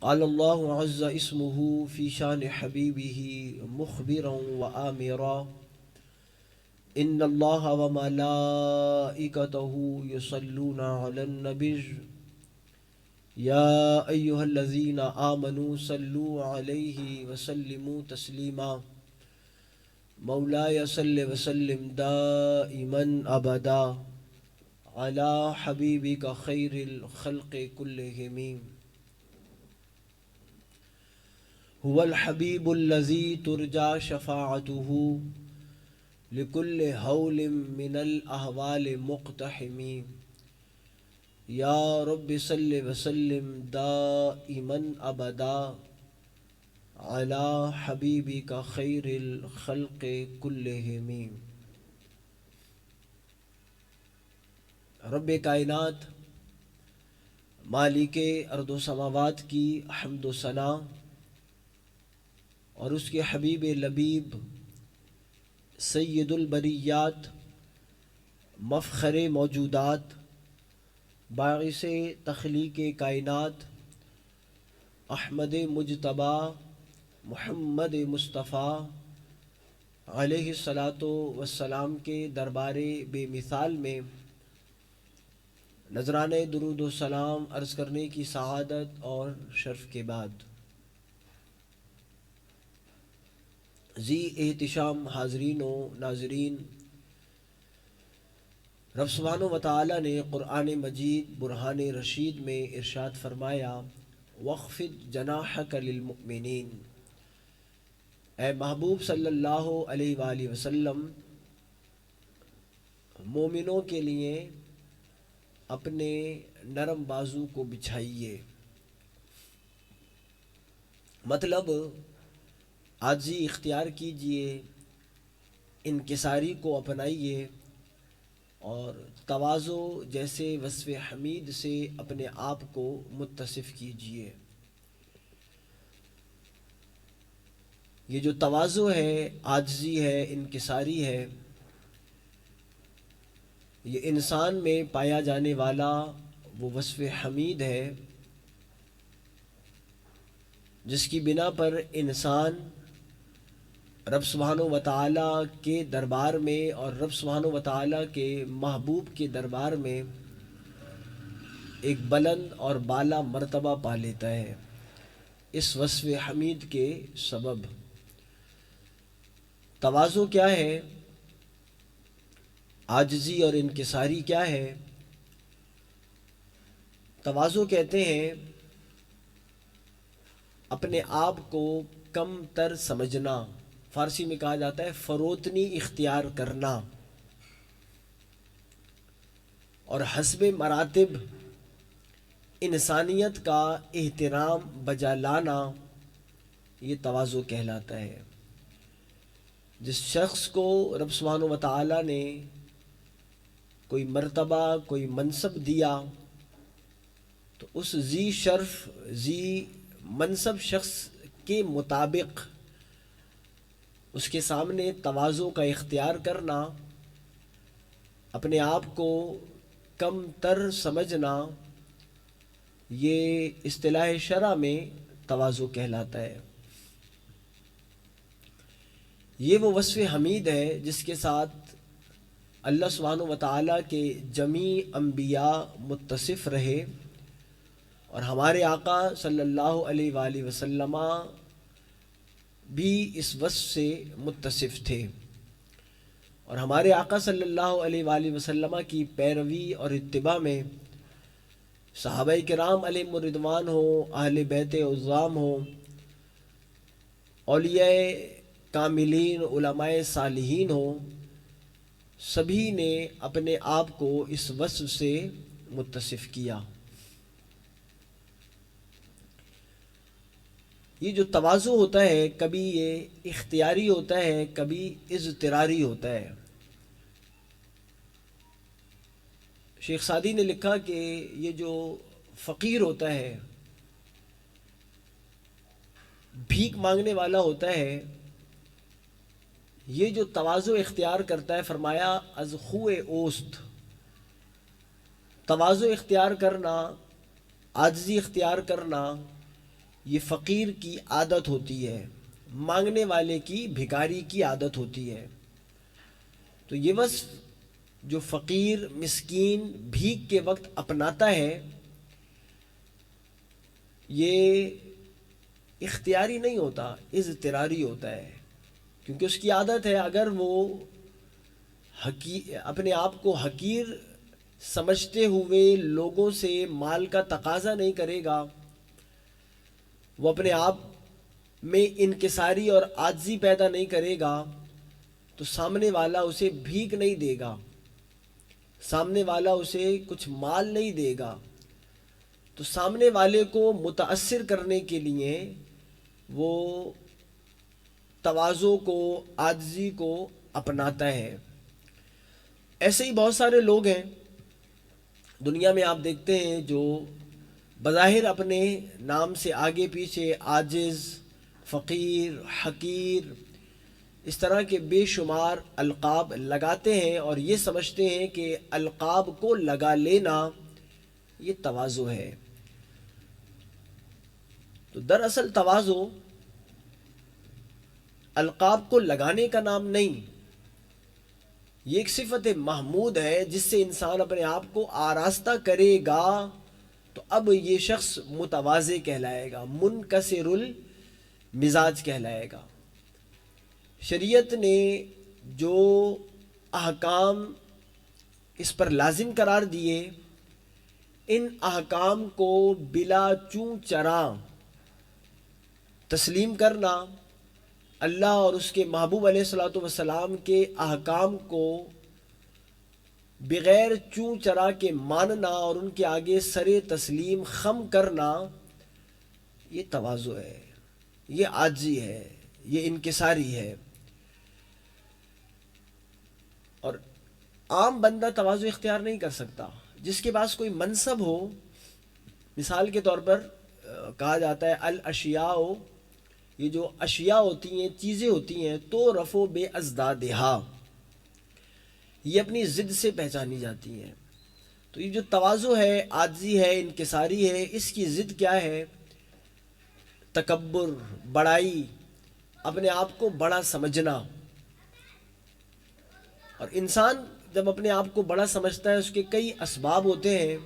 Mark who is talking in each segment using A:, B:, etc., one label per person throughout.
A: قال الله عز اسمه في شان حبيبه مخبرا وآمرا إن الله وملائكته يصلون على النبي يا أيها الذين آمنوا صلوا عليه وسلموا تسليما مولاي صل وسلم دائما أبدا على حبيبك خير الخلق كلهم هو الحبيب الذي ترجى شفاعته لكل هول من الأهوال مقتحم يا رب صل وسلم دائما أبدا على حبيبك خير الخلق كلهم. رب کائنات مالک ارض و سماوات کی حمد و ثنا اور اس کے حبیب لبیب سید البریات مفخر موجودات باعث تخلیق کائنات احمد مجتبی محمد مصطفیٰ علیہ الصلاۃ والسلام کے دربار بے مثال میں نذرانے درود و سلام عرض کرنے کی سعادت اور شرف کے بعد ذی احتشام حاضرین و ناظرین، رب سبحانہ و تعالی نے قرآن مجید برہان رشید میں ارشاد فرمایا وَاخْفِضْ جَنَاحَكَ لِلْمُؤْمِنِينَ، اے محبوب صلی اللہ علیہ وآلہ وسلم مومنوں کے لیے اپنے نرم بازو کو بچھائیے. مطلب عاجزی اختیار کیجئے، انکساری کو اپنائیے اور تواضع جیسے وصف حمید سے اپنے آپ کو متصف کیجئے. یہ جو تواضع ہے، عاجزی ہے، انکساری ہے، یہ انسان میں پایا جانے والا وہ وصف حمید ہے جس کی بنا پر انسان رب سبحانہ و تعالیٰ کے دربار میں اور رب سبحانہ و تعالیٰ کے محبوب کے دربار میں ایک بلند اور بالا مرتبہ پا لیتا ہے اس وصف حمید کے سبب. تواضع کیا ہے؟ عاجزی اور انکساری کیا ہے؟ تواضع کہتے ہیں اپنے آپ کو کم تر سمجھنا، فارسی میں کہا جاتا ہے فروتنی اختیار کرنا، اور حسب مراتب انسانیت کا احترام بجا لانا، یہ تواضع کہلاتا ہے. جس شخص کو رب سبحانہ و تعالیٰ نے کوئی مرتبہ، کوئی منصب دیا تو اس ذی شرف، ذی منصب شخص کے مطابق اس کے سامنے تواضع کا اختیار کرنا، اپنے آپ کو کم تر سمجھنا، یہ اصطلاح شرع میں تواضع کہلاتا ہے. یہ وہ وصف حمید ہے جس کے ساتھ اللہ سبحانہ و تعالیٰ کے جمیع انبیاء متصف رہے اور ہمارے آقا صلی اللہ علیہ وآلہ وسلم بھی اس وصف سے متصف تھے، اور ہمارے آقا صلی اللہ علیہ وآلہ وسلم کی پیروی اور اتباع میں صحابہ کرام علیہم الرضوان ہوں، اہل بیت عظام ہوں، اولیاء کاملین، علماء صالحین ہوں، سبھی نے اپنے آپ کو اس وصف سے متصف کیا. یہ جو تواضع ہوتا ہے کبھی یہ اختیاری ہوتا ہے، کبھی اضطراری ہوتا ہے. شیخ سعدی نے لکھا کہ یہ جو فقیر ہوتا ہے، بھیک مانگنے والا ہوتا ہے، یہ جو تواضع اختیار کرتا ہے، فرمایا از خوئے اوست، تواضع اختیار کرنا، عاجزی اختیار کرنا، یہ فقیر کی عادت ہوتی ہے، مانگنے والے کی، بھکاری کی عادت ہوتی ہے۔ تو یہ وصف جو فقیر مسکین بھیک کے وقت اپناتا ہے، یہ اختیاری نہیں ہوتا، اضطراری ہوتا ہے، کیونکہ اس کی عادت ہے۔ اگر وہ اپنے آپ کو حقیر سمجھتے ہوئے لوگوں سے مال کا تقاضا نہیں کرے گا، وہ اپنے آپ میں انکساری اور عاجزی پیدا نہیں کرے گا، تو سامنے والا اسے بھیک نہیں دے گا، سامنے والا اسے کچھ مال نہیں دے گا۔ تو سامنے والے کو متاثر کرنے کے لیے وہ تواضع کو، عاجزی کو اپناتا ہے۔ ایسے ہی بہت سارے لوگ ہیں دنیا میں، آپ دیکھتے ہیں، جو بظاہر اپنے نام سے آگے پیچھے عاجز، فقیر، حقیر، اس طرح کے بے شمار القاب لگاتے ہیں اور یہ سمجھتے ہیں کہ القاب کو لگا لینا یہ تواضع ہے۔ تو دراصل تواضع القاب کو لگانے کا نام نہیں، یہ ایک صفت محمود ہے جس سے انسان اپنے آپ کو آراستہ کرے گا تو اب یہ شخص متواضع کہلائے گا، منکسر المزاج کہلائے گا۔ شریعت نے جو احکام اس پر لازم قرار دیے، ان احکام کو بلا چوں چراں تسلیم کرنا، اللہ اور اس کے محبوب علیہ الصلوۃ والسلام کے احکام کو بغیر چوں چرا کے ماننا اور ان کے آگے سر تسلیم خم کرنا، یہ تواضع ہے، یہ عاجزی ہے، یہ انکساری ہے۔ اور عام بندہ تواضع اختیار نہیں کر سکتا۔ جس کے پاس کوئی منصب ہو، مثال کے طور پر کہا جاتا ہے الاشیاء، یہ جو اشیاء ہوتی ہیں، چیزیں ہوتی ہیں، تو رفو بے ازدادہا، یہ اپنی ضد سے پہچانی جاتی ہیں۔ تو یہ جو تواضع ہے، عاجزی ہے، انکساری ہے، اس کی ضد کیا ہے؟ تکبر، بڑائی، اپنے آپ کو بڑا سمجھنا۔ اور انسان جب اپنے آپ کو بڑا سمجھتا ہے، اس کے کئی اسباب ہوتے ہیں۔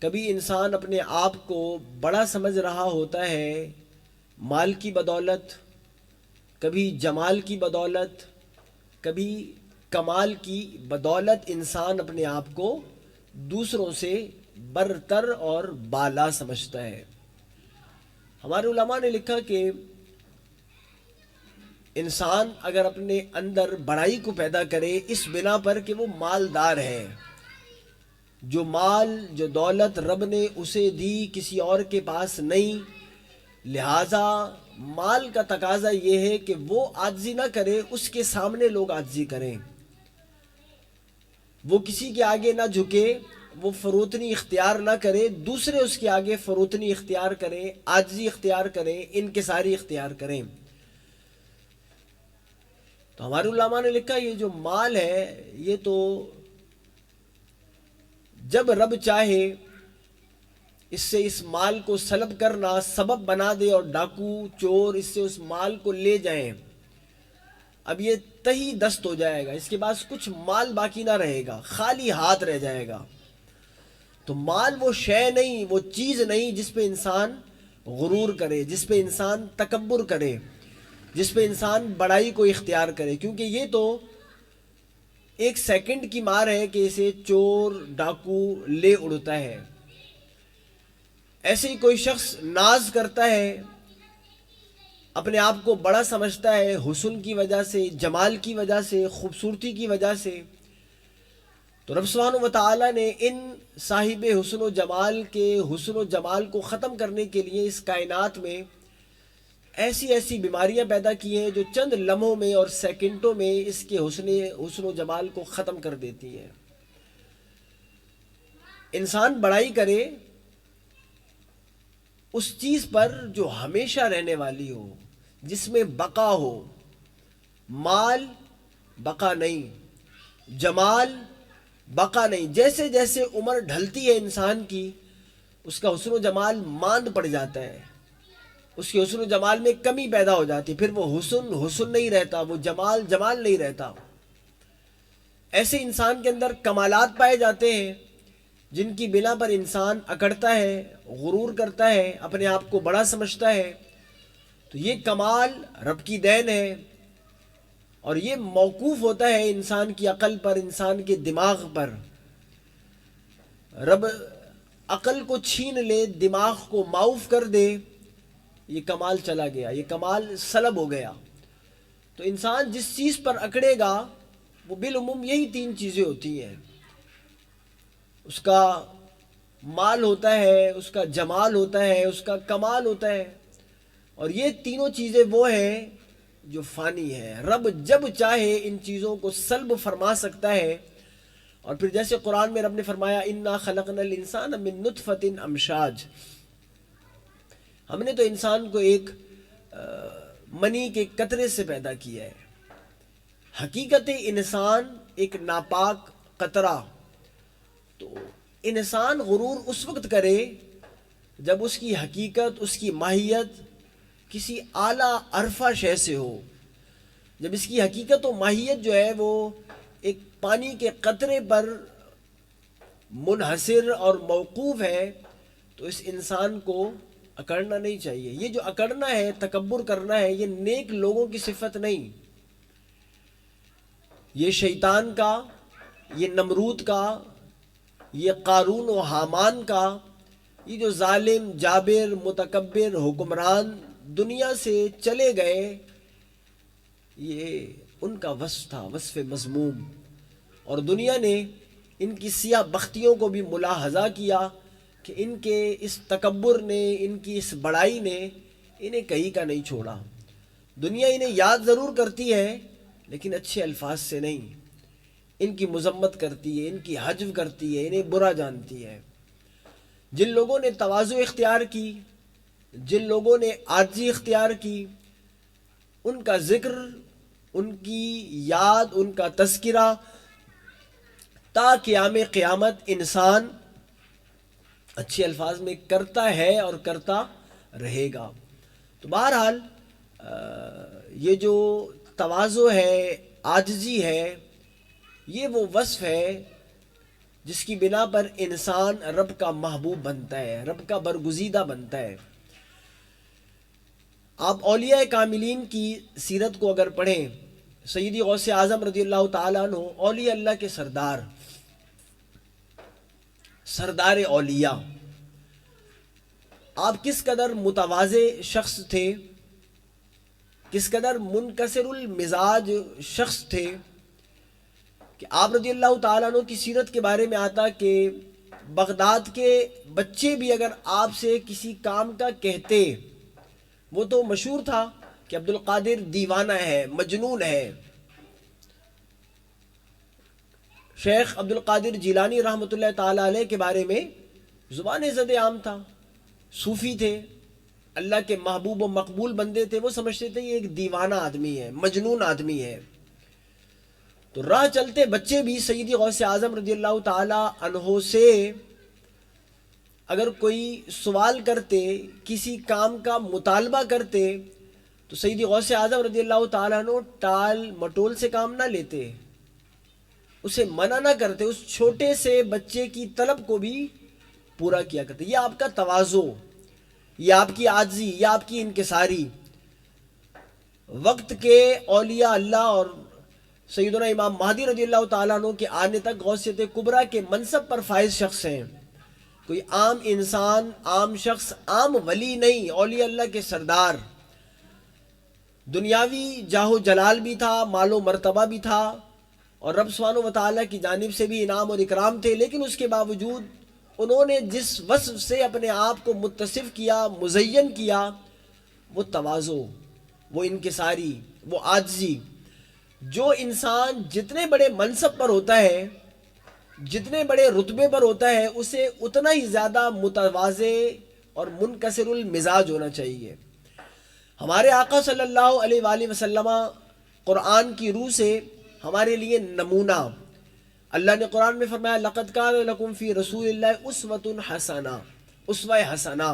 A: کبھی انسان اپنے آپ کو بڑا سمجھ رہا ہوتا ہے مال کی بدولت، کبھی جمال کی بدولت، کبھی کمال کی بدولت انسان اپنے آپ کو دوسروں سے برتر اور بالا سمجھتا ہے۔ ہمارے علماء نے لکھا کہ انسان اگر اپنے اندر بڑائی کو پیدا کرے اس بنا پر کہ وہ مالدار ہے، جو مال، جو دولت رب نے اسے دی کسی اور کے پاس نہیں، لہٰذا مال کا تقاضا یہ ہے کہ وہ عاجزی نہ کرے، اس کے سامنے لوگ عاجزی کریں، وہ کسی کے آگے نہ جھکے، وہ فروتنی اختیار نہ کرے، دوسرے اس کے آگے فروتنی اختیار کریں، عاجزی اختیار کریں، انکساری اختیار کریں۔ تو ہمارے علماء نے لکھا یہ جو مال ہے، یہ تو جب رب چاہے اس سے اس مال کو سلب کرنا سبب بنا دے اور ڈاکو چور اس سے اس مال کو لے جائیں، اب یہ تہی دست ہو جائے گا، اس کے پاس کچھ مال باقی نہ رہے گا، خالی ہاتھ رہ جائے گا۔ تو مال وہ شے نہیں، وہ چیز نہیں جس پہ انسان غرور کرے، جس پہ انسان تکبر کرے، جس پہ انسان بڑائی کو اختیار کرے، کیونکہ یہ تو ایک سیکنڈ کی مار ہے کہ اسے چور ڈاکو لے اڑتا ہے۔ ایسے ہی کوئی شخص ناز کرتا ہے، اپنے آپ کو بڑا سمجھتا ہے حسن کی وجہ سے، جمال کی وجہ سے، خوبصورتی کی وجہ سے، تو رب سبحانہ و تعالیٰ نے ان صاحب حسن و جمال کے حسن و جمال کو ختم کرنے کے لیے اس کائنات میں ایسی ایسی بیماریاں پیدا کی ہیں جو چند لمحوں میں اور سیکنڈوں میں اس کے حسن و جمال کو ختم کر دیتی ہیں۔ انسان بڑائی کرے اس چیز پر جو ہمیشہ رہنے والی ہو، جس میں بقا ہو۔ مال بقا نہیں، جمال بقا نہیں۔ جیسے جیسے عمر ڈھلتی ہے انسان کی، اس کا حسن و جمال ماند پڑ جاتا ہے، اس کے حسن و جمال میں کمی پیدا ہو جاتی، پھر وہ حسن نہیں رہتا، وہ جمال نہیں رہتا۔ ایسے انسان کے اندر کمالات پائے جاتے ہیں جن کی بنا پر انسان اکڑتا ہے، غرور کرتا ہے، اپنے آپ کو بڑا سمجھتا ہے۔ تو یہ کمال رب کی دین ہے، اور یہ موقوف ہوتا ہے انسان کی عقل پر، انسان کے دماغ پر۔ رب عقل کو چھین لے، دماغ کو معاف کر دے، یہ کمال چلا گیا، یہ کمال سلب ہو گیا۔ تو انسان جس چیز پر اکڑے گا وہ بالعموم یہی تین چیزیں ہوتی ہیں، اس کا مال ہوتا ہے، اس کا جمال ہوتا ہے، اس کا کمال ہوتا ہے، اور یہ تینوں چیزیں وہ ہیں جو فانی ہے۔ رب جب چاہے ان چیزوں کو سلب فرما سکتا ہے، اور پھر جیسے قرآن میں رب نے فرمایا انا خلقنا الانسان من نطفۃ امشاج، ہم نے تو انسان کو ایک منی کے قطرے سے پیدا کیا ہے۔ حقیقت انسان ایک ناپاک قطرہ۔ تو انسان غرور اس وقت کرے جب اس کی حقیقت، اس کی ماہیت کسی اعلیٰ عرفہ شے سے ہو۔ جب اس کی حقیقت و ماہیت جو ہے وہ ایک پانی کے قطرے پر منحصر اور موقوف ہے، تو اس انسان کو اکڑنا نہیں چاہیے۔ یہ جو اکڑنا ہے، تکبر کرنا ہے، یہ نیک لوگوں کی صفت نہیں، یہ شیطان کا، یہ نمرود کا، یہ قارون و حامان کا، یہ جو ظالم، جابر، متکبر حکمران دنیا سے چلے گئے، یہ ان کا وصف تھا، وصف مذموم۔ اور دنیا نے ان کی سیاہ بختیوں کو بھی ملاحظہ کیا کہ ان کے اس تکبر نے، ان کی اس بڑائی نے انہیں کہیں کا نہیں چھوڑا۔ دنیا انہیں یاد ضرور کرتی ہے لیکن اچھے الفاظ سے نہیں، ان کی مذمت کرتی ہے، ان کی حجو کرتی ہے، انہیں برا جانتی ہے۔ جن لوگوں نے تواضع اختیار کی، جن لوگوں نے عاجزی اختیار کی، ان کا ذکر، ان کی یاد، ان کا تذکرہ تا قیام قیامت انسان اچھے الفاظ میں کرتا ہے اور کرتا رہے گا۔ تو بہرحال یہ جو تواضع ہے، عاجزی ہے، یہ وہ وصف ہے جس کی بنا پر انسان رب کا محبوب بنتا ہے، رب کا برگزیدہ بنتا ہے۔ آپ اولیاء کاملین کی سیرت کو اگر پڑھیں، سیدی غوث اعظم رضی اللہ تعالیٰ عنہ اولیاء اللہ کے سردار اولیاء، آپ کس قدر متواضع شخص تھے، کس قدر منکسر المزاج شخص تھے، کہ آپ رضی اللہ تعالیٰ عنہ کی سیرت کے بارے میں آتا کہ بغداد کے بچے بھی اگر آپ سے کسی کام کا کہتے، وہ تو مشہور تھا کہ عبد القادر دیوانہ ہے، مجنون ہے۔ شیخ عبد القادر جیلانی رحمۃ اللہ تعالیٰ علیہ کے بارے میں زبان زد عام تھا، صوفی تھے، اللہ کے محبوب و مقبول بندے تھے، وہ سمجھتے تھے یہ ایک دیوانہ آدمی ہے، مجنون آدمی ہے۔ تو راہ چلتے بچے بھی سیدی غوث اعظم رضی اللہ تعالیٰ عنہ سے اگر کوئی سوال کرتے، کسی کام کا مطالبہ کرتے، تو سیدی غوث اعظم رضی اللہ تعالیٰ عنہ ٹال مٹول سے کام نہ لیتے، اسے منع نہ کرتے، اس چھوٹے سے بچے کی طلب کو بھی پورا کیا کرتے۔ یہ آپ کا تواضع، یہ آپ کی عاجزی، یہ آپ کی انکساری۔ وقت کے اولیاء اللہ اور سیدنا امام مہدی رضی اللہ تعالیٰ عنہ کے آنے تک غوثیت کبریٰ کے منصب پر فائز شخص ہیں، کوئی عام انسان، عام شخص، عام ولی نہیں، اولیاء اللہ کے سردار۔ دنیاوی جاہ و جلال بھی تھا، مال و مرتبہ بھی تھا، اور رب سبحانہ و تعالیٰ کی جانب سے بھی انعام اور اکرام تھے، لیکن اس کے باوجود انہوں نے جس وصف سے اپنے آپ کو متصف کیا، مزین کیا، وہ تواضع، وہ انکساری، وہ عاجزی۔ جو انسان جتنے بڑے منصب پر ہوتا ہے، جتنے بڑے رتبے پر ہوتا ہے، اسے اتنا ہی زیادہ متواضع اور منکسر المزاج ہونا چاہیے۔ ہمارے آقا صلی اللہ علیہ وآلہ وسلم قرآن کی روح سے ہمارے لیے نمونہ، اللہ نے قرآن میں فرمایا لَقَدْ كَانَ لَكُمْ فِي رَسُولِ اللَّهِ أُسْوَةٌ حَسَنَةٌ، اسوہ حسنہ۔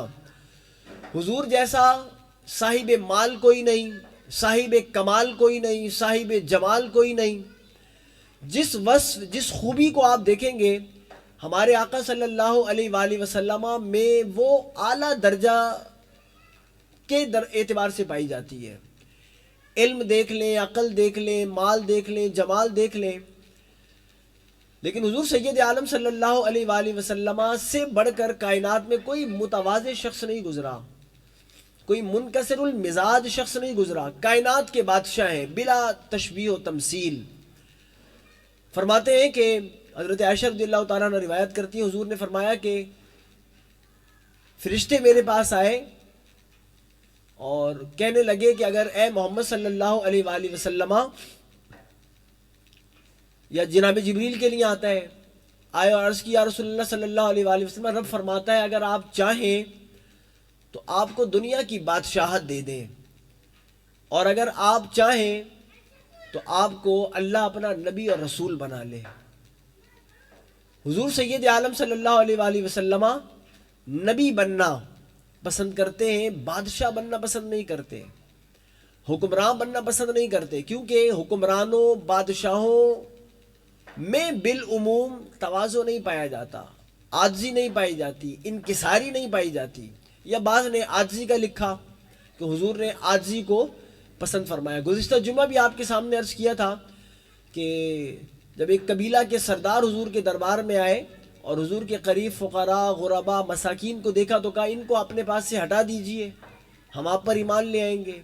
A: حضور جیسا صاحب مال کوئی نہیں، صاحب کمال کوئی نہیں، صاحب جمال کوئی نہیں۔ جس وصف، جس خوبی کو آپ دیکھیں گے ہمارے آقا صلی اللہ علیہ وآلہ وسلم میں، وہ اعلیٰ درجہ کے اعتبار سے پائی جاتی ہے۔ علم دیکھ لیں، عقل دیکھ لیں، مال دیکھ لیں، جمال دیکھ لیں، لیکن حضور سید عالم صلی اللہ علیہ وآلہ وسلم سے بڑھ کر کائنات میں کوئی متواضع شخص نہیں گزرا، کوئی منکسر المزاج شخص نہیں گزرا۔ کائنات کے بادشاہ ہیں بلا تشبیہ و تمثیل۔ فرماتے ہیں کہ حضرت عائشہ رضی اللہ تعالیٰ عنہ روایت کرتی ہیں، حضور نے فرمایا کہ فرشتے میرے پاس آئے اور کہنے لگے کہ اگر اے محمد صلی اللہ علیہ وآلہ وسلم، یا جناب جبریل کے لیے آتا ہے، آئے اور عرض کی یا رسول اللہ صلی اللہ علیہ وآلہ وسلم، رب فرماتا ہے اگر آپ چاہیں تو آپ کو دنیا کی بادشاہت دے دیں، اور اگر آپ چاہیں تو آپ کو اللہ اپنا نبی اور رسول بنا لے۔ حضور سید عالم صلی اللہ علیہ وآلہ وسلم نبی بننا پسند کرتے ہیں، بادشاہ بننا پسند نہیں کرتے، حکمران بننا پسند نہیں کرتے، کیونکہ حکمرانوں، بادشاہوں میں بالعموم تواضع نہیں پایا جاتا، عاجزی نہیں پائی جاتی، انکساری نہیں پائی جاتی۔ یا بعض نے عاجزی کا لکھا کہ حضور نے عاجزی کو پسند فرمایا۔ گزشتہ جمعہ بھی آپ کے سامنے عرض کیا تھا کہ جب ایک قبیلہ کے سردار حضور کے دربار میں آئے اور حضور کے قریب فقراء، غرباء، مساکین کو دیکھا تو کہا ان کو اپنے پاس سے ہٹا دیجئے، ہم آپ پر ایمان لے آئیں گے۔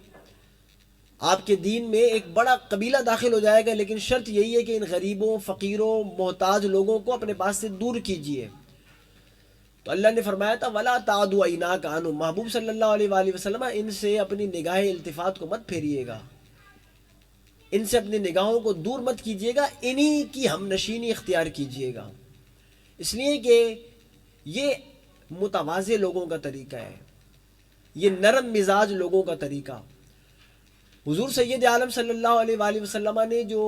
A: آپ کے دین میں ایک بڑا قبیلہ داخل ہو جائے گا، لیکن شرط یہی ہے کہ ان غریبوں، فقیروں، محتاج لوگوں کو اپنے پاس سے دور کیجئے۔ تو اللہ نے فرمایا تھا وَلَا تَعْدُ عَيْنَاكَ عَنْهُمْ، محبوب صلی اللہ علیہ وآلہ وسلم ان سے اپنی نگاہ التفات کو مت پھیریے گا، ان سے اپنی نگاہوں کو دور مت کیجیے گا، انہی کی ہم نشینی اختیار کیجیے گا، اس لیے کہ یہ متواضع لوگوں کا طریقہ ہے، یہ نرم مزاج لوگوں کا طریقہ۔ حضور سید عالم صلی اللہ علیہ وآلہ وسلم نے جو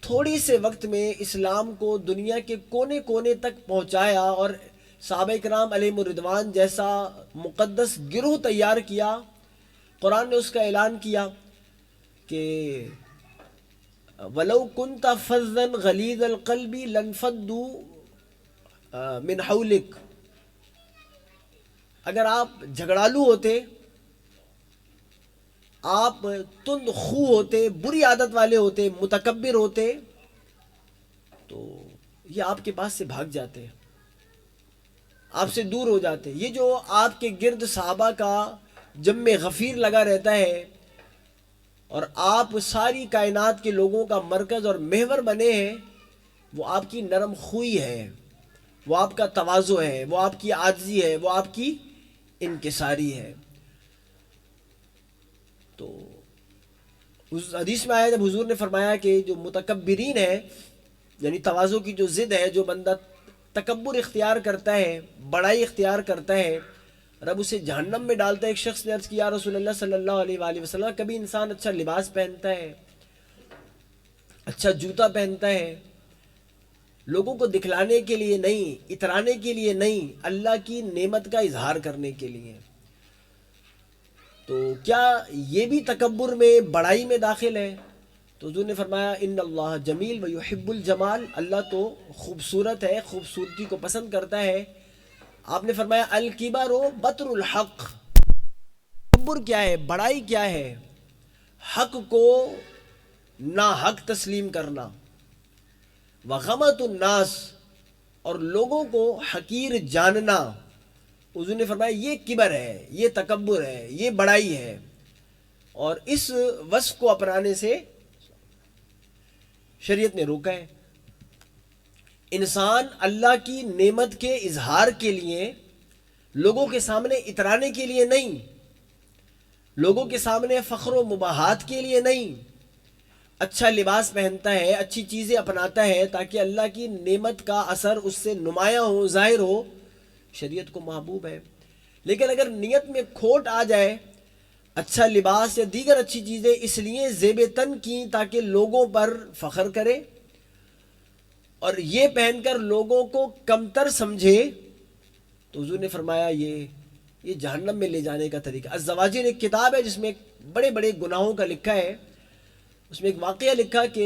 A: تھوڑی سے وقت میں اسلام کو دنیا کے کونے کونے تک پہنچایا اور صحابہ کرام علیہم الرضوان جیسا مقدس گروہ تیار کیا، قرآن نے اس کا اعلان کیا کہ وَلَوْ كُنْتَ فَظًّا غَلِيظَ الْقَلْبِ لَانْفَضُّوا مِنْ حَوْلِكَ، اگر آپ جھگڑالو ہوتے، آپ تند خو ہوتے، بری عادت والے ہوتے، متکبر ہوتے، تو یہ آپ کے پاس سے بھاگ جاتے، آپ سے دور ہو جاتے۔ یہ جو آپ کے گرد صحابہ کا جم غفیر لگا رہتا ہے اور آپ ساری کائنات کے لوگوں کا مرکز اور محور بنے ہیں، وہ آپ کی نرم خوئی ہے، وہ آپ کا تواضع ہے، وہ آپ کی عاجزی ہے، وہ آپ کی انکساری ہے۔ تو اس حدیث میں آیا جب حضور نے فرمایا کہ جو متکبرین ہے، یعنی تواضع کی جو ضد ہے، جو بندہ تکبر اختیار کرتا ہے، بڑائی اختیار کرتا ہے، رب اسے جہنم میں ڈالتا ہے۔ ایک شخص نے عرض کیا رسول اللہ صلی اللہ علیہ وآلہ وسلم، کبھی انسان اچھا لباس پہنتا ہے، اچھا جوتا پہنتا ہے، لوگوں کو دکھلانے کے لیے نہیں، اترانے کے لیے نہیں، اللہ کی نعمت کا اظہار کرنے کے لیے، تو کیا یہ بھی تکبر میں، بڑائی میں داخل ہے؟ تو حضور نے فرمایا ان اللہ جمیل و یحب الجمال، اللہ تو خوبصورت ہے، خوبصورتی کو پسند کرتا ہے۔ آپ نے فرمایا الکبر بطر الحق، تکبر کیا ہے، بڑائی کیا ہے؟ حق کو ناحق تسلیم کرنا، وغمط الناس، اور لوگوں کو حقیر جاننا۔ حضور نے فرمایا یہ کبر ہے، یہ تکبر ہے، یہ بڑائی ہے، اور اس وصف کو اپنانے سے شریعت نے روکا ہے۔ انسان اللہ کی نعمت کے اظہار کے لیے، لوگوں کے سامنے اترانے کے لیے نہیں، لوگوں کے سامنے فخر و مباحات کے لیے نہیں، اچھا لباس پہنتا ہے، اچھی چیزیں اپناتا ہے تاکہ اللہ کی نعمت کا اثر اس سے نمایاں ہو، ظاہر ہو، شریعت کو محبوب ہے۔ لیکن اگر نیت میں کھوٹ آ جائے، اچھا لباس یا دیگر اچھی چیزیں اس لیے زیب تن کی تاکہ لوگوں پر فخر کرے، اور یہ پہن کر لوگوں کو کمتر سمجھے، تو حضور نے فرمایا یہ یہ جہنم میں لے جانے کا طریقہ۔ الزواجر ایک کتاب ہے جس میں بڑے بڑے گناہوں کا لکھا ہے، اس میں ایک واقعہ لکھا کہ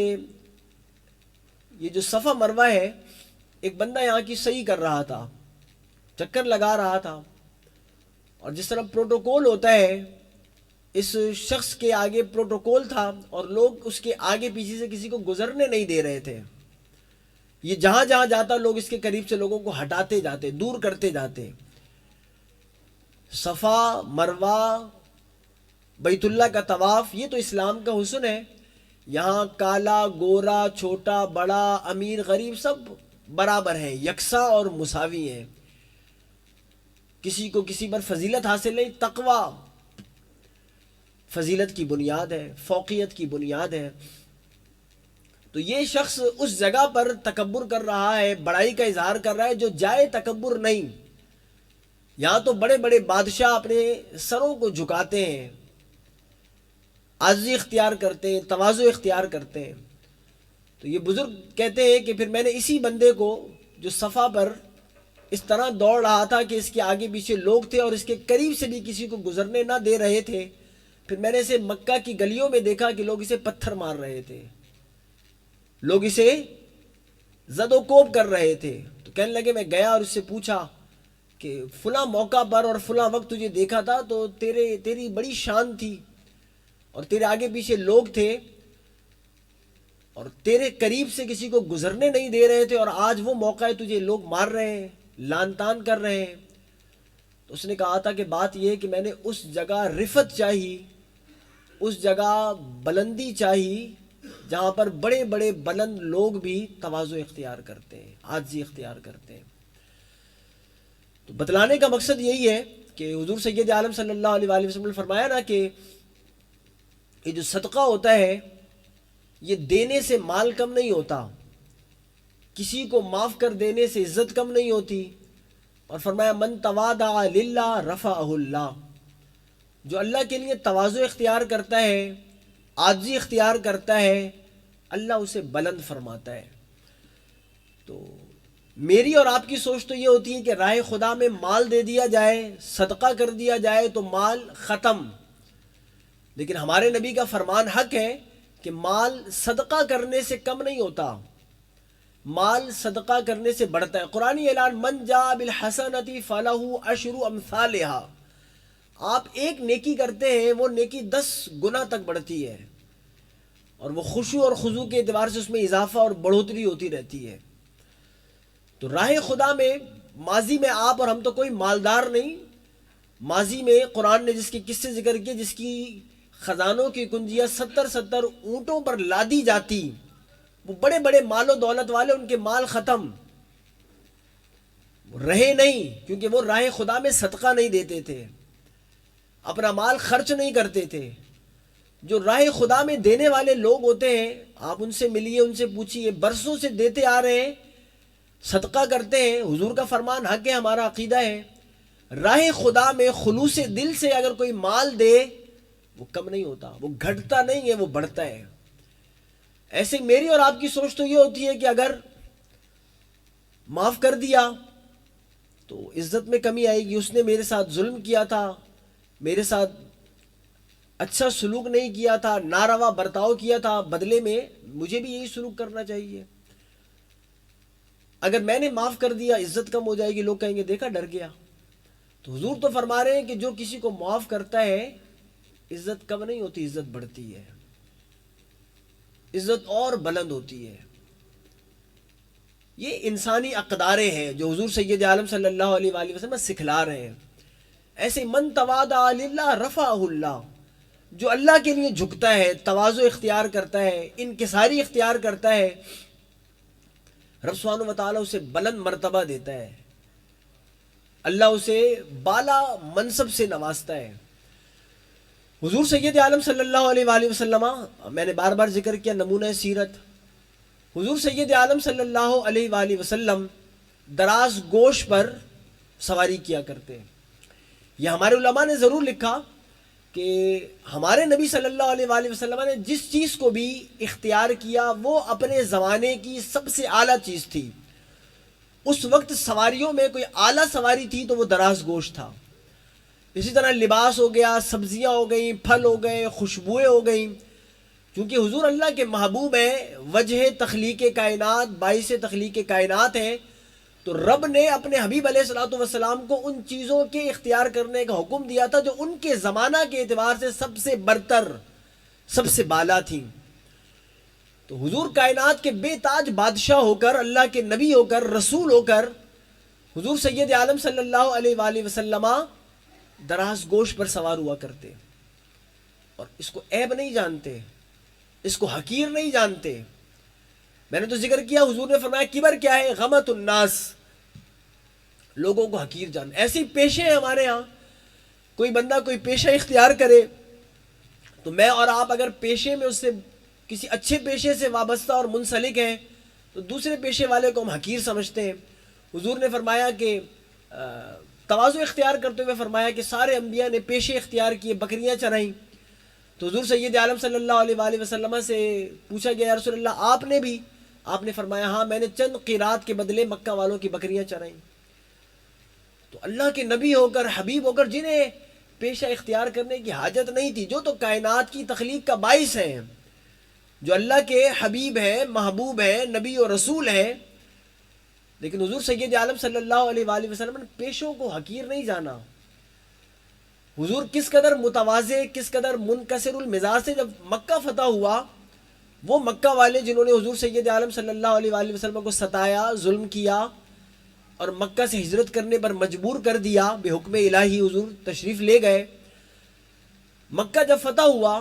A: یہ جو صفا مروہ ہے، ایک بندہ یہاں کی صحیح کر رہا تھا، چکر لگا رہا تھا، اور جس طرح پروٹوکول ہوتا ہے اس شخص کے آگے پروٹوکول تھا، اور لوگ اس کے آگے پیچھے سے کسی کو گزرنے نہیں دے رہے تھے۔ یہ جہاں جہاں جاتا لوگ اس کے قریب سے لوگوں کو ہٹاتے جاتے، دور کرتے جاتے۔ صفا مروہ بیت اللہ کا طواف، یہ تو اسلام کا حسن ہے۔ یہاں کالا گورا چھوٹا بڑا امیر غریب سب برابر ہیں، یکساں اور مساوی ہیں، کسی کو کسی پر فضیلت حاصل نہیں۔ تقوی فضیلت کی بنیاد ہے، فوقیت کی بنیاد ہے۔ تو یہ شخص اس جگہ پر تکبر کر رہا ہے، بڑائی کا اظہار کر رہا ہے جو جائے تکبر نہیں۔ یہاں تو بڑے بڑے بادشاہ اپنے سروں کو جھکاتے ہیں، عاجزی اختیار کرتے ہیں، تواضع اختیار کرتے ہیں۔ تو یہ بزرگ کہتے ہیں کہ پھر میں نے اسی بندے کو جو صفا پر اس طرح دوڑ رہا تھا کہ اس کے آگے پیچھے لوگ تھے اور اس کے قریب سے بھی کسی کو گزرنے نہ دے رہے تھے، پھر میں نے اسے مکہ کی گلیوں میں دیکھا کہ لوگ اسے پتھر مار رہے تھے، لوگ اسے زد و کوب کر رہے تھے۔ تو کہنے لگے، میں گیا اور اس سے پوچھا کہ فلاں موقع پر اور فلاں وقت تجھے دیکھا تھا تو تیری بڑی شان تھی اور تیرے آگے پیچھے لوگ تھے اور تیرے قریب سے کسی کو گزرنے نہیں دے رہے تھے، اور آج وہ موقع ہے تجھے لوگ مار رہے ہیں، لان تان کر رہے ہیں۔ تو اس نے کہا تھا کہ بات یہ ہے کہ میں نے اس جگہ رفت چاہی، اس جگہ بلندی چاہی جہاں پر بڑے بڑے بلند لوگ بھی تواضع اختیار کرتے ہیں، عاجزی اختیار کرتے ہیں۔ تو بتلانے کا مقصد یہی ہے کہ حضور سید عالم صلی اللہ علیہ وآلہ وسلم نے فرمایا نا کہ یہ جو صدقہ ہوتا ہے یہ دینے سے مال کم نہیں ہوتا، کسی کو معاف کر دینے سے عزت کم نہیں ہوتی، اور فرمایا من تواضع للہ رفعہ اللہ، جو اللہ کے لیے تواضع اختیار کرتا ہے، عاجزی اختیار کرتا ہے، اللہ اسے بلند فرماتا ہے۔ تو میری اور آپ کی سوچ تو یہ ہوتی ہے کہ راہ خدا میں مال دے دیا جائے، صدقہ کر دیا جائے تو مال ختم، لیکن ہمارے نبی کا فرمان حق ہے کہ مال صدقہ کرنے سے کم نہیں ہوتا، مال صدقہ کرنے سے بڑھتا ہے۔ قرآنی اعلان من جاء بالحسنۃ فلہ عشر امثالھا، آپ ایک نیکی کرتے ہیں وہ نیکی 10 گنا تک بڑھتی ہے، اور وہ خشوع اور خضوع کے اعتبار سے اس میں اضافہ اور بڑھوتری ہوتی رہتی ہے۔ تو راہ خدا میں ماضی میں آپ اور ہم تو کوئی مالدار نہیں، ماضی میں قرآن نے جس کے قصے ذکر کیے، جس کی خزانوں کی کنجیاں 70 اونٹوں پر لادی جاتی، وہ بڑے بڑے مال و دولت والے، ان کے مال ختم رہے نہیں، کیونکہ وہ راہ خدا میں صدقہ نہیں دیتے تھے، اپنا مال خرچ نہیں کرتے تھے۔ جو راہ خدا میں دینے والے لوگ ہوتے ہیں، آپ ان سے ملیے، ان سے پوچھیے، برسوں سے دیتے آ رہے ہیں، صدقہ کرتے ہیں، حضور کا فرمان حق ہے، ہمارا عقیدہ ہے، راہ خدا میں خلوص دل سے اگر کوئی مال دے وہ کم نہیں ہوتا، وہ گھٹتا نہیں ہے، وہ بڑھتا ہے۔ ایسے میری اور آپ کی سوچ تو یہ ہوتی ہے کہ اگر معاف کر دیا تو عزت میں کمی آئے گی، اس نے میرے ساتھ ظلم کیا تھا، میرے ساتھ اچھا سلوک نہیں کیا تھا، ناروا برتاؤ کیا تھا، بدلے میں مجھے بھی یہی سلوک کرنا چاہیے۔ اگر میں نے معاف کر دیا عزت کم ہو جائے گی، لوگ کہیں گے دیکھا ڈر گیا۔ تو حضور تو فرما رہے ہیں کہ جو کسی کو معاف کرتا ہے عزت کم نہیں ہوتی، عزت بڑھتی ہے، عزت اور بلند ہوتی ہے۔ یہ انسانی اقداریں ہیں جو حضور سید عالم صلی اللہ علیہ وآلہ وسلم سکھلا رہے ہیں۔ ایسے من تواضع للہ رفعہ اللہ، جو اللہ کے لیے جھکتا ہے، تواضع اختیار کرتا ہے، انکساری اختیار کرتا ہے، رب سبحانہ و تعالیٰ اسے بلند مرتبہ دیتا ہے، اللہ اسے بالا منصب سے نوازتا ہے۔ حضور سید عالم صلی اللہ علیہ وآلہ وسلم، میں نے بار بار ذکر کیا نمونہ سیرت، حضور سید عالم صلی اللہ علیہ وآلہ وسلم دراز گوش پر سواری کیا کرتے ہیں۔ یہ ہمارے علماء نے ضرور لکھا کہ ہمارے نبی صلی اللہ علیہ وآلہ وسلم نے جس چیز کو بھی اختیار کیا وہ اپنے زمانے کی سب سے اعلیٰ چیز تھی۔ اس وقت سواریوں میں کوئی اعلیٰ سواری تھی تو وہ دراز گوش تھا، اسی طرح لباس ہو گیا، سبزیاں ہو گئیں، پھل ہو گئے، خوشبوئیں ہو گئیں، کیونکہ حضور اللہ کے محبوب ہیں، وجہ تخلیق کائنات، باعث تخلیق کائنات ہیں، تو رب نے اپنے حبیب علیہ الصلوۃ والسلام کو ان چیزوں کے اختیار کرنے کا حکم دیا تھا جو ان کے زمانہ کے اعتبار سے سب سے برتر، سب سے بالا تھیں۔ تو حضور کائنات کے بے تاج بادشاہ ہو کر، اللہ کے نبی ہو کر، رسول ہو کر، حضور سید عالم صلی اللہ علیہ وآلہ وسلم دراز گوش پر سوار ہوا کرتے، اور اس کو عیب نہیں جانتے، اس کو حقیر نہیں جانتے۔ میں نے تو ذکر کیا، حضور نے فرمایا کبر کیا ہے؟ غمت الناس، لوگوں کو حقیر جان۔ ایسی پیشے ہیں ہمارے ہاں، کوئی بندہ کوئی پیشہ اختیار کرے تو میں اور آپ اگر پیشے میں اس سے کسی اچھے پیشے سے وابستہ اور منسلک ہیں تو دوسرے پیشے والے کو ہم حقیر سمجھتے ہیں۔ حضور نے فرمایا کہ تواضع اختیار کرتے ہوئے فرمایا کہ سارے انبیاء نے پیشے اختیار کیے، بکریاں چرائیں، تو حضور سید عالم صلی اللہ علیہ وآلہ وسلم سے پوچھا گیا یا رسول اللہ آپ نے بھی؟ آپ نے فرمایا ہاں، میں نے چند قیرات کے بدلے مکہ والوں کی بکریاں چرائیں۔ تو اللہ کے نبی ہو کر، حبیب ہو کر، جنہیں پیشہ اختیار کرنے کی حاجت نہیں تھی، جو تو کائنات کی تخلیق کا باعث ہیں، جو اللہ کے حبیب ہیں، محبوب ہیں، نبی و رسول ہیں، لیکن حضور سید عالم صلی اللہ علیہ وآلہ وسلم نے پیشوں کو حقیر نہیں جانا۔ حضور کس قدر متواضع، کس قدر منکسر المزاج سے جب مکہ فتح ہوا، وہ مکہ والے جنہوں نے حضور سید عالم صلی اللہ علیہ وآلہ وسلم کو ستایا، ظلم کیا اور مکہ سے ہجرت کرنے پر مجبور کر دیا، بے حکم الہی حضور تشریف لے گئے۔ مکہ جب فتح ہوا،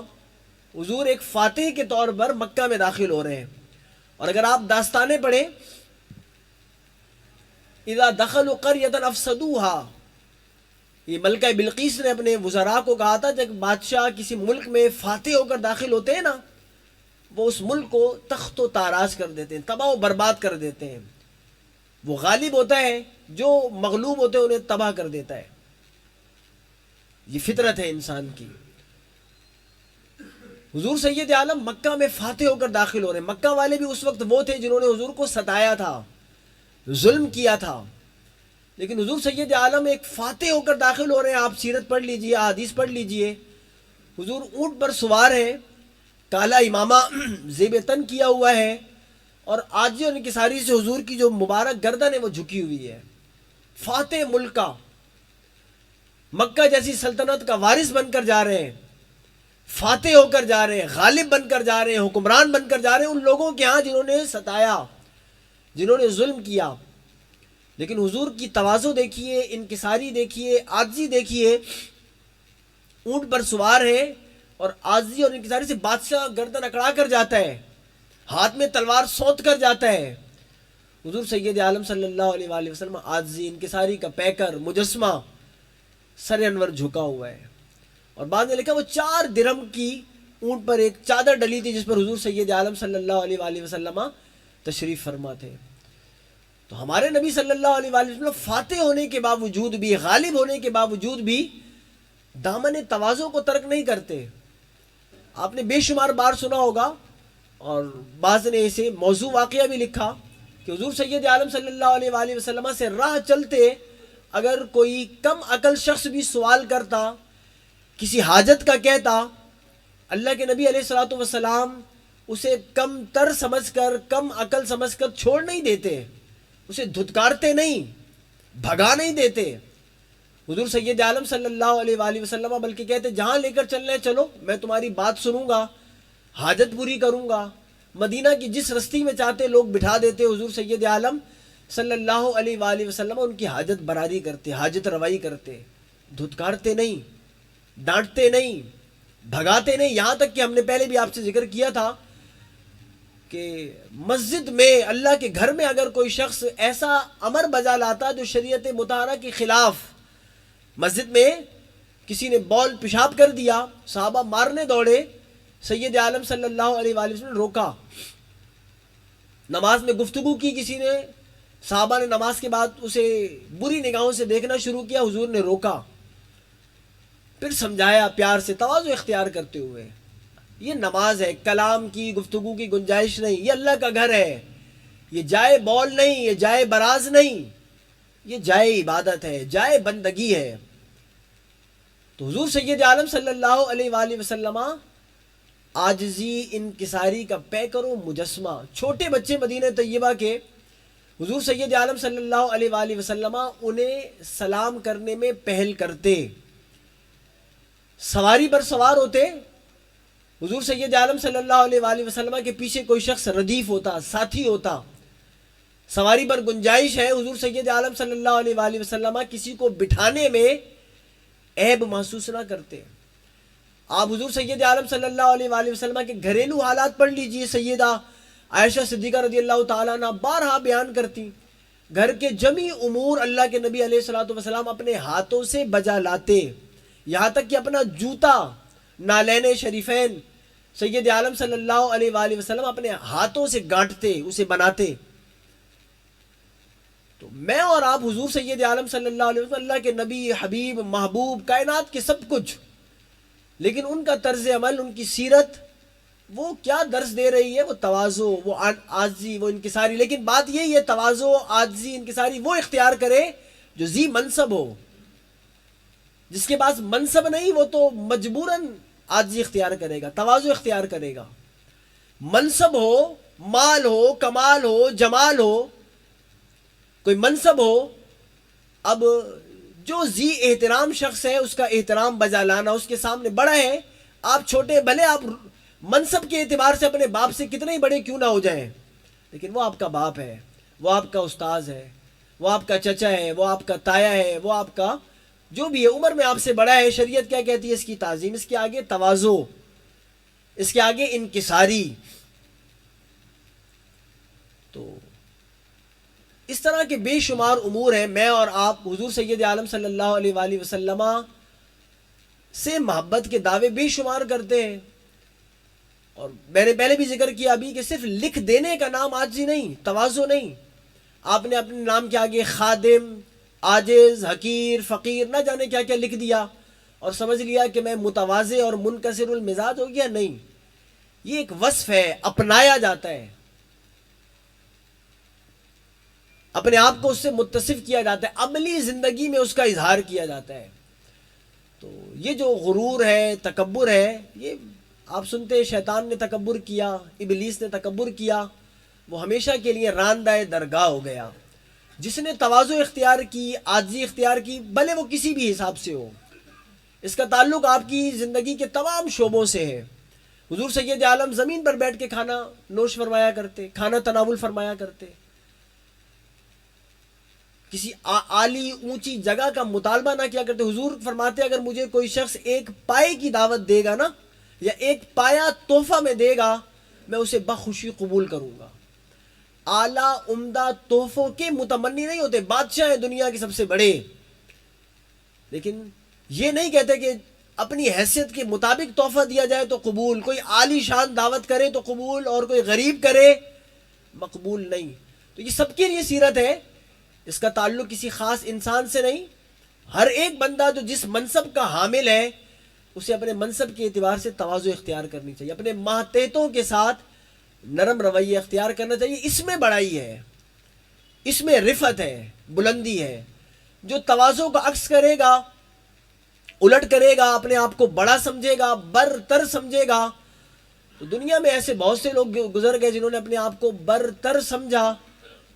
A: حضور ایک فاتح کے طور پر مکہ میں داخل ہو رہے ہیں، اور اگر آپ داستانیں پڑھیں، اذا دخلوا قریۃ افسدوها، یہ ملکہ بلقیس نے اپنے وزراء کو کہا تھا جب بادشاہ کسی ملک میں فاتح ہو کر داخل ہوتے ہیں نا، وہ اس ملک کو تخت و تاراج کر دیتے ہیں، تباہ و برباد کر دیتے ہیں۔ وہ غالب ہوتا ہے، جو مغلوب ہوتے ہیں انہیں تباہ کر دیتا ہے۔ یہ فطرت ہے انسان کی۔ حضور سید عالم مکہ میں فاتح ہو کر داخل ہو رہے ہیں۔ مکہ والے بھی اس وقت وہ تھے جنہوں نے حضور کو ستایا تھا، ظلم کیا تھا، لیکن حضور سید عالم ایک فاتح ہو کر داخل ہو رہے ہیں۔ آپ سیرت پڑھ لیجئے، حدیث پڑھ لیجئے، حضور اونٹ پر سوار ہیں، کالا امامہ زیب تن کیا ہوا ہے، اور عاجزی اور انکساری سے حضور کی جو مبارک گردن ہے وہ جھکی ہوئی ہے۔ فاتح ملک کا، مکہ جیسی سلطنت کا وارث بن کر جا رہے ہیں، فاتح ہو کر جا رہے ہیں، غالب بن کر جا رہے ہیں، حکمران بن کر جا رہے ہیں ان لوگوں کے ہاں جنہوں نے ستایا، جنہوں نے ظلم کیا۔ لیکن حضور کی تواضع دیکھیے، انکساری دیکھیے، عاجزی دیکھیے۔ اونٹ پر سوار ہے اور عاجزی اور انکساری سے بادشاہ گردن اکڑا کر جاتا ہے، ہاتھ میں تلوار سونت کر جاتا ہے۔ حضور سید عالم صلی اللہ علیہ وآلہ وسلم عاجزی انکساری کا پیکر، مجسمہ، سر انور جھکا ہوا ہے۔ اور بعد میں لکھا وہ 4 درہم کی اونٹ پر ایک چادر ڈلی تھی جس پر حضور سید عالم صلی اللہ علیہ وآلہ وسلم تشریف فرما تھے۔ تو ہمارے نبی صلی اللہ علیہ وآلہ وسلم فاتح ہونے کے باوجود بھی، غالب ہونے کے باوجود بھی دامن تواضع کو ترک نہیں کرتے۔ آپ نے بے شمار بار سنا ہوگا، اور بعض نے اسے موضوع واقعہ بھی لکھا کہ حضور سید عالم صلی اللہ علیہ وآلہ وسلم سے راہ چلتے اگر کوئی کم عقل شخص بھی سوال کرتا، کسی حاجت کا کہتا، اللہ کے نبی علیہ الصلوۃ والسلام اسے کم تر سمجھ کر، کم عقل سمجھ کر چھوڑ نہیں دیتے، اسے دھتکارتے نہیں، بھگا نہیں دیتے۔ حضور سید عالم صلی اللہ علیہ وآلہ وسلم بلکہ کہتے جہاں لے کر چلنا ہے چلو، میں تمہاری بات سنوں گا، حاجت پوری کروں گا۔ مدینہ کی جس رستی میں چاہتے لوگ بٹھا دیتے، حضور سید عالم صلی اللہ علیہ وآلہ وسلم ان کی حاجت براری کرتے، حاجت روائی کرتے، دھتکارتے نہیں، ڈانٹتے نہیں، بھگاتے نہیں۔ یہاں تک کہ ہم نے پہلے بھی آپ سے ذکر کیا تھا کہ مسجد میں، اللہ کے گھر میں اگر کوئی شخص ایسا امر بجا لاتا جو شریعت مطہرہ کے خلاف، مسجد میں کسی نے بول پیشاب کر دیا، صحابہ مارنے دوڑے، سید عالم صلی اللہ علیہ وآلہ وسلم نے روکا۔ نماز میں گفتگو کی کسی نے، صحابہ نے نماز کے بعد اسے بری نگاہوں سے دیکھنا شروع کیا، حضور نے روکا، پھر سمجھایا پیار سے، تواضع اختیار کرتے ہوئے۔ یہ نماز ہے، کلام کی، گفتگو کی گنجائش نہیں، یہ اللہ کا گھر ہے، یہ جائے بول نہیں، یہ جائے براز نہیں، یہ جائے عبادت ہے، جائے بندگی ہے۔ تو حضور سید عالم صلی اللہ علیہ وآلہ وسلم عاجزی انکساری کا پیکر و مجسمہ. چھوٹے بچے مدینہ طیبہ کے حضور سید عالم صلی اللہ علیہ وآلہ وسلم انہیں سلام کرنے میں پہل کرتے. سواری پر سوار ہوتے, حضور سید عالم صلی اللہ علیہ وآلہ وسلم کے پیچھے کوئی شخص ردیف ہوتا, ساتھی ہوتا. سواری پر گنجائش ہے, حضور سید عالم صلی اللہ علیہ وآلہ وسلم کسی کو بٹھانے میں عیب محسوس نہ کرتے. آپ حضور سید عالم صلی اللہ علیہ وآلہ وسلم کے گھریلو حالات پڑھ لیجئے. سیدہ عائشہ صدیقہ رضی اللہ تعالیٰ عنہ بارہا بیان کرتی, گھر کے جمی امور اللہ کے نبی علیہ الصلوۃ والسلام اپنے ہاتھوں سے بجا لاتے, یہاں تک کہ اپنا جوتا نالین شریفین سید عالم صلی اللہ علیہ وآلہ وسلم اپنے ہاتھوں سے گانٹتے, اسے بناتے. تو میں اور آپ حضور سید عالم صلی اللہ علیہ وسلم اللہ کے نبی, حبیب, محبوب, کائنات کے سب کچھ, لیکن ان کا طرز عمل, ان کی سیرت وہ کیا درس دے رہی ہے؟ وہ تواضع, وہ عاجزی, وہ انکساری. لیکن بات یہی ہے تواضع, عاجزی, انکساری وہ اختیار کرے جو ذی منصب ہو. جس کے پاس منصب نہیں وہ تو مجبوراً عاجزی اختیار کرے گا, تواضع اختیار کرے گا. منصب ہو, مال ہو, کمال ہو, جمال ہو, کوئی منصب ہو, اب جو ذی احترام شخص ہے اس کا احترام بجا لانا, اس کے سامنے بڑا ہے. آپ چھوٹے, بھلے آپ منصب کے اعتبار سے اپنے باپ سے کتنے ہی بڑے کیوں نہ ہو جائیں, لیکن وہ آپ کا باپ ہے, وہ آپ کا استاذ ہے, وہ آپ کا چچا ہے, وہ آپ کا تایا ہے, وہ آپ کا جو بھی ہے, عمر میں آپ سے بڑا ہے. شریعت کیا کہتی ہے؟ اس کی تعظیم, اس کے آگے تواضع, اس کے آگے انکساری. تو اس طرح کے بے شمار امور ہیں. میں اور آپ حضور سید عالم صلی اللہ علیہ وآلہ وسلم سے محبت کے دعوے بے شمار کرتے ہیں. اور میں نے پہلے بھی ذکر کیا ابھی کہ صرف لکھ دینے کا نام عاجزی نہیں, تواضع نہیں. آپ نے اپنے نام کے آگے خادم, عاجز, حقیر, فقیر نہ جانے کیا کیا لکھ دیا اور سمجھ لیا کہ میں متواضع اور منکسر المزاج ہو گیا. نہیں, یہ ایک وصف ہے, اپنایا جاتا ہے, اپنے آپ کو اس سے متصف کیا جاتا ہے, عملی زندگی میں اس کا اظہار کیا جاتا ہے. تو یہ جو غرور ہے, تکبر ہے, یہ آپ سنتے ہیں شیطان نے تکبر کیا, ابلیس نے تکبر کیا, وہ ہمیشہ کے لیے راندہ درگاہ ہو گیا. جس نے تواضع اختیار کی, عاجزی اختیار کی, بھلے وہ کسی بھی حساب سے ہو, اس کا تعلق آپ کی زندگی کے تمام شعبوں سے ہے. حضور سید عالم زمین پر بیٹھ کے کھانا نوش فرمایا کرتے, کھانا تناول فرمایا کرتے. کسی عالی اونچی جگہ کا مطالبہ نہ کیا کرتے. حضور فرماتے اگر مجھے کوئی شخص ایک پائے کی دعوت دے گا نا, یا ایک پایا تحفہ میں دے گا, میں اسے بخوشی قبول کروں گا. اعلیٰ عمدہ تحفوں کے متمنی نہیں ہوتے, بادشاہ ہیں دنیا کے سب سے بڑے, لیکن یہ نہیں کہتے کہ اپنی حیثیت کے مطابق تحفہ دیا جائے تو قبول, کوئی عالی شان دعوت کرے تو قبول, اور کوئی غریب کرے مقبول نہیں. تو یہ سب کے لیے سیرت ہے, اس کا تعلق کسی خاص انسان سے نہیں. ہر ایک بندہ جو جس منصب کا حامل ہے اسے اپنے منصب کے اعتبار سے تواضع اختیار کرنی چاہیے, اپنے ماتحتوں کے ساتھ نرم رویہ اختیار کرنا چاہیے. اس میں بڑائی ہے, اس میں رفعت ہے, بلندی ہے. جو تواضع کا عکس کرے گا, الٹ کرے گا, اپنے آپ کو بڑا سمجھے گا, برتر سمجھے گا, تو دنیا میں ایسے بہت سے لوگ گزر گئے جنہوں نے اپنے آپ کو برتر سمجھا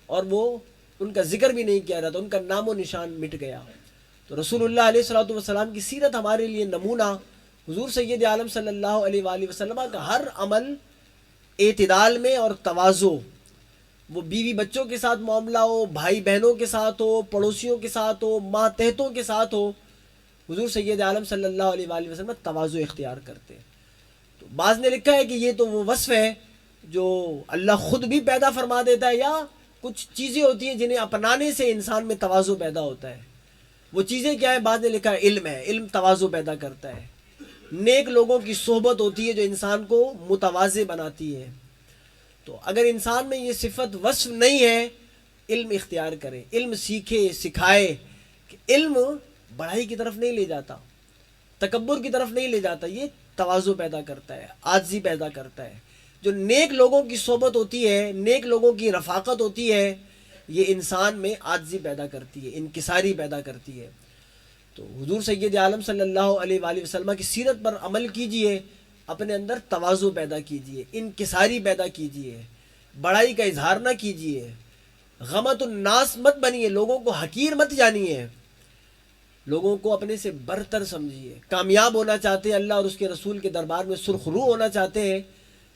A: اور وہ ان کا ذکر بھی نہیں کیا جاتا, ان کا نام و نشان مٹ گیا. تو رسول اللہ علیہ الصلوۃ والسلام کی سیرت ہمارے لیے نمونہ. حضور سید عالم صلی اللہ علیہ وآلہ وسلم کا ہر عمل اعتدال میں اور تواضع, وہ بیوی بچوں کے ساتھ معاملہ ہو, بھائی بہنوں کے ساتھ ہو, پڑوسیوں کے ساتھ ہو, ماتحتوں کے ساتھ ہو, حضور سید عالم صلی اللہ علیہ وآلہ وسلم تواضع اختیار کرتے. تو بعض نے لکھا ہے کہ یہ تو وہ وصف ہے جو اللہ خود بھی پیدا فرما دیتا ہے, یا کچھ چیزیں ہوتی ہیں جنہیں اپنانے سے انسان میں تواضع پیدا ہوتا ہے. وہ چیزیں کیا ہے؟ بعد نے لکھا ہے علم ہے, علم تواضع پیدا کرتا ہے. نیک لوگوں کی صحبت ہوتی ہے جو انسان کو متواضع بناتی ہے. تو اگر انسان میں یہ صفت وصف نہیں ہے, علم اختیار کرے, علم سیکھے, سکھائے. کہ علم بڑائی کی طرف نہیں لے جاتا, تکبر کی طرف نہیں لے جاتا, یہ تواضع پیدا کرتا ہے, عاجزی پیدا کرتا ہے. جو نیک لوگوں کی صحبت ہوتی ہے, نیک لوگوں کی رفاقت ہوتی ہے, یہ انسان میں عاجزی پیدا کرتی ہے, انکساری پیدا کرتی ہے. تو حضور سید عالم صلی اللہ علیہ وآلہ وسلم کی سیرت پر عمل کیجئے، اپنے اندر تواضع پیدا کیجئے، انکساری پیدا کیجئے، بڑائی کا اظہار نہ کیجئے، غمت الناس مت بنیے، لوگوں کو حقیر مت جانیے، لوگوں کو اپنے سے برتر سمجھیے۔ کامیاب ہونا چاہتے ہیں، اللہ اور اس کے رسول کے دربار میں سرخ رو ہونا چاہتے ہیں،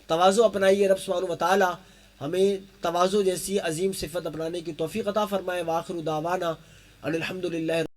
A: تواضع اپنائیے۔ رب سبحانہ وتعالی ہمیں تواضع جیسی عظیم صفت اپنانے کی توفیق عطا فرمائے۔ وآخر دعوانا ان الحمدللہ